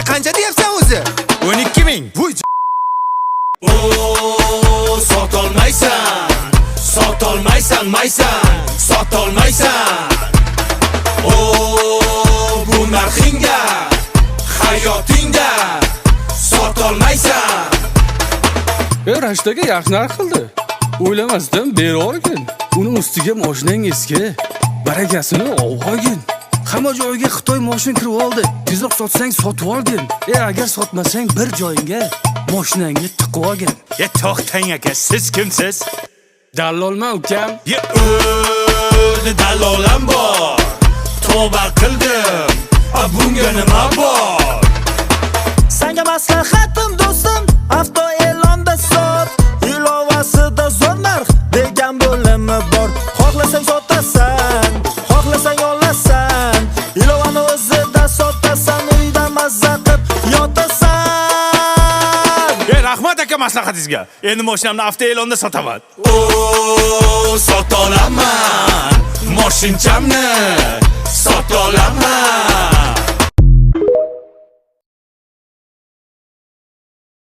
Aka qancha deyapsan o'zi? 12 ming. Voy. Sotolmaysan, sotolmaysan, sotolmaysan. Bu narxingga, hayotingda sotolmaysan. Rashtaga yaxshi narx qildi. O'ylamasdan berorgin. Uning ustiga mashinang eski. Barakasini olg'in. Hamma joyga Xitoy mashina kirib oldi. Tezroq sotsang sotib olgin. Agar sotmasang bir joyingga mashinangni tiqib olgin. To'xtang aka, siz kimsiz? Dallolman ukam. O'zi dallolam bor. Tavba qildim. Bunga nima bor? Senga maslahatim do'stim, avto e'londa sot. Ilovasida zo'r narx degan bo'limi bor. Xohlasang sotasan, xohlasang olasan. Ilovani o'zida sotasan, uyda mazza qilib yotasan. Rahmat aka maslahatingizga. Endi mashinamni avto e'londa sotaman. Sotolaman. Mashinchamni sotolaman.